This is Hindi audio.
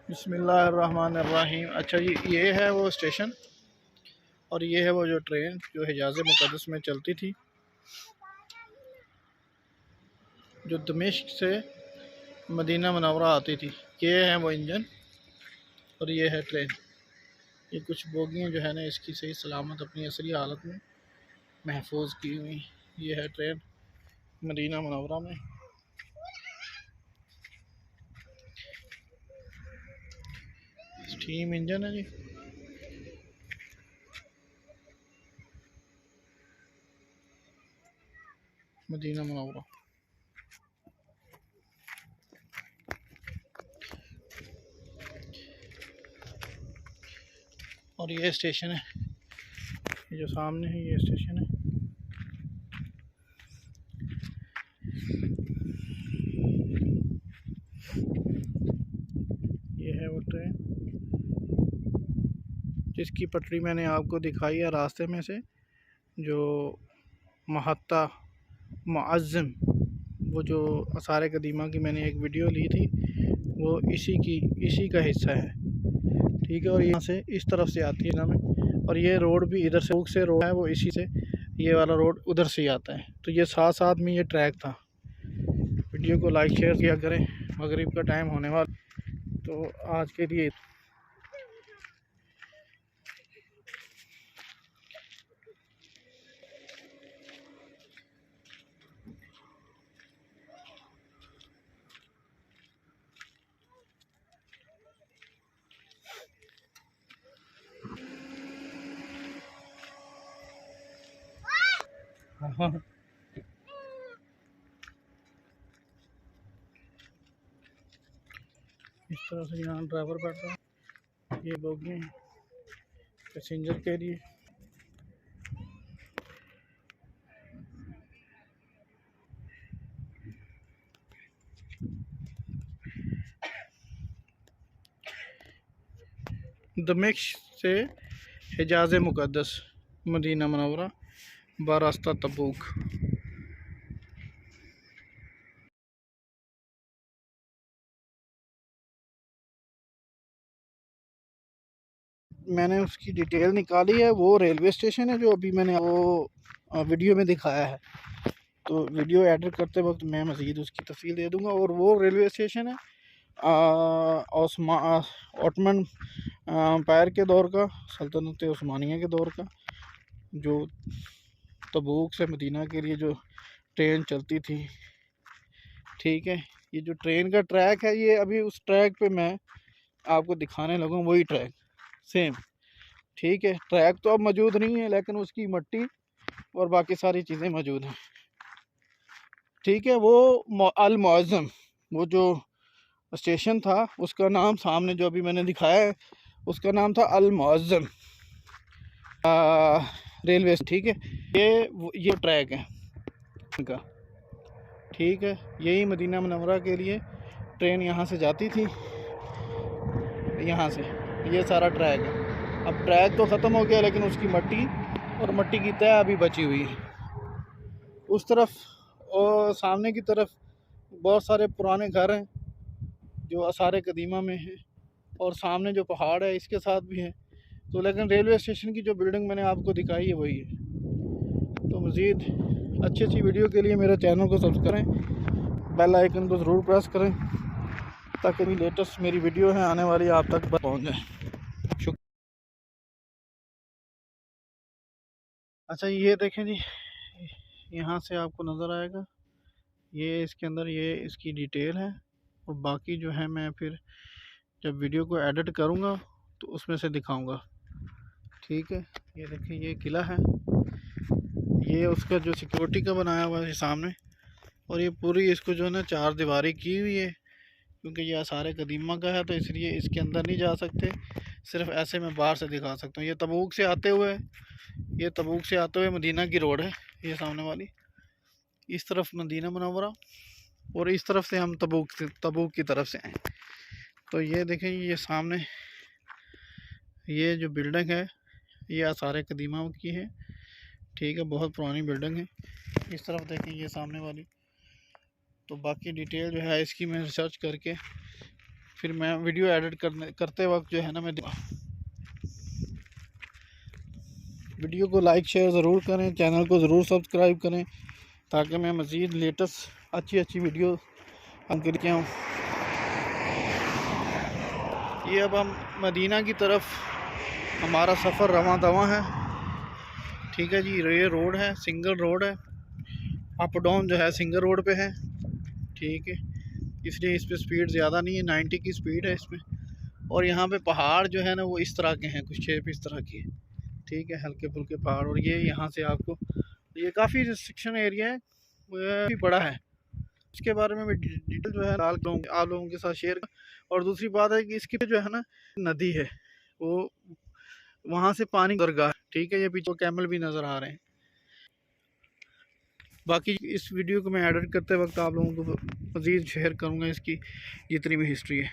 बिस्मिल्लाहिर्रहमानिर्रहीम। अच्छा जी, ये है वो स्टेशन और ये है वो जो ट्रेन जो हिजाज़ मुक़द्दस में चलती थी, जो दमिश्क से मदीना मुनव्वरा आती थी। ये है वो इंजन और ये है ट्रेन। ये कुछ बोगियाँ जो है ना इसकी सही सलामत अपनी असली हालत में महफूज की हुई। ये है ट्रेन मदीना मुनव्वरा में। स्टीम इंजन है जी। Medina Munawwara. और ये स्टेशन है, ये जो सामने है ये स्टेशन है। ये है वो ट्रेन जिसकी पटरी मैंने आपको दिखाई है रास्ते में से, जो महत्ता मुअज़्ज़म, वो जो आसार कदीमा की मैंने एक वीडियो ली थी, वो इसी का हिस्सा है। ठीक है, और यहाँ से इस तरफ से आती है ना में, और ये रोड भी इधर से रोड है वो इसी से, ये वाला रोड उधर से ही आता है। तो ये साथ साथ में ये ट्रैक था। वीडियो को लाइक शेयर किया करें। मगरिब का टाइम होने वाला, तो आज के लिए इस तरह से यहाँ ड्राइवर बैठता है। ये बोगी हैं पैसेंजर के लिए। दमिश्क से हिजाज़ मुक़द्दस मदीना मुनव्वरा बरास्ता तबूक। मैंने उसकी डिटेल निकाली है। वो रेलवे स्टेशन है जो अभी मैंने वो वीडियो में दिखाया है। तो वीडियो एडिट करते वक्त मैं मज़ीद उसकी तफसील दे दूँगा। और वो रेलवे स्टेशन है ऑटमन एम्पायर के दौर का, सल्तनत उस्मानिया के दौर का, जो तबूक से मदीना के लिए जो ट्रेन चलती थी। ठीक है, ये जो ट्रेन का ट्रैक है, ये अभी उस ट्रैक पे मैं आपको दिखाने लगा, वही ट्रैक सेम। ठीक है, ट्रैक तो अब मौजूद नहीं है, लेकिन उसकी मट्टी और बाकी सारी चीज़ें मौजूद हैं। ठीक है, वो अल मुअज़्ज़म, वो जो स्टेशन था उसका नाम सामने जो अभी मैंने दिखाया है, उसका नाम था अल मुअज़्ज़म रेलवे। ठीक है, ये ट्रैक है इनका। ठीक है, यही मदीना मुनव्वरा के लिए ट्रेन यहाँ से जाती थी, यहाँ से ये सारा ट्रैक है। अब ट्रैक तो ख़त्म हो गया, लेकिन उसकी मट्टी की तह अभी बची हुई है। उस तरफ और सामने की तरफ बहुत सारे पुराने घर हैं जो आसार कदीमा में हैं, और सामने जो पहाड़ है इसके साथ भी हैं। तो लेकिन रेलवे स्टेशन की जो बिल्डिंग मैंने आपको दिखाई है वही है। तो मज़ीद अच्छी वीडियो के लिए मेरे चैनल को सब्सक्राइब करें, बेल आइकन को ज़रूर प्रेस करें, ताकि भी लेटेस्ट मेरी वीडियो है आने वाली आप तक पहुँच जाए। अच्छा, ये देखें जी, यहाँ से आपको नज़र आएगा, ये इसके अंदर ये इसकी डिटेल है। और बाकी जो है मैं फिर जब वीडियो को एडिट करूँगा तो उसमें से दिखाऊँगा। ठीक है, ये देखिए ये किला है, ये उसका जो सिक्योरिटी का बनाया हुआ है सामने। और ये पूरी इसको जो है ना चार दीवारी की हुई है, क्योंकि ये आसार कदीमा का है, तो इसलिए इसके अंदर नहीं जा सकते, सिर्फ ऐसे मैं बाहर से दिखा सकता हूँ। ये तबूक से आते हुए, ये तबूक से आते हुए मदीना की रोड है, ये सामने वाली। इस तरफ मदीना मुनव्वरा और इस तरफ से हम तबूक की तरफ से आए। तो ये देखें, ये सामने ये जो बिल्डिंग है ये आसार कदीमा की है। ठीक है, बहुत पुरानी बिल्डिंग है। इस तरफ देखें ये सामने वाली। तो बाकी डिटेल जो है इसकी मैं रिसर्च करके फिर मैं वीडियो एडिट करते वक्त जो है ना, मैं वीडियो को लाइक शेयर ज़रूर करें, चैनल को ज़रूर सब्सक्राइब करें, ताकि मैं मज़ीद लेटेस्ट अच्छी वीडियो हम करके आऊँ। ये अब हम मदीना की तरफ हमारा सफ़र रवां दवा है। ठीक है जी, ये रोड है, सिंगल रोड है, अप डाउन जो है सिंगल रोड पे है। ठीक है, इसलिए इस पर स्पीड ज़्यादा नहीं है, 90 की स्पीड है इसमें। और यहाँ पे पहाड़ जो है ना वो इस तरह के हैं, कुछ शेप इस तरह की है। ठीक है, हल्के फुल्के पहाड़। और ये यहाँ से आपको, ये काफ़ी रिस्ट्रिक्शन एरिया है, काफ़ी बड़ा है। इसके बारे में डिटेल जो है आप लोगों के साथ शेयर। और दूसरी बात है कि इसकी जो है ना नदी है, वो वहाँ से पानी दरगाह है। ठीक है, ये पीछे कैमल भी नज़र आ रहे हैं। बाकी इस वीडियो को मैं एडिट करते वक्त आप लोगों को मज़ीद शेयर करूँगा इसकी जितनी भी हिस्ट्री है।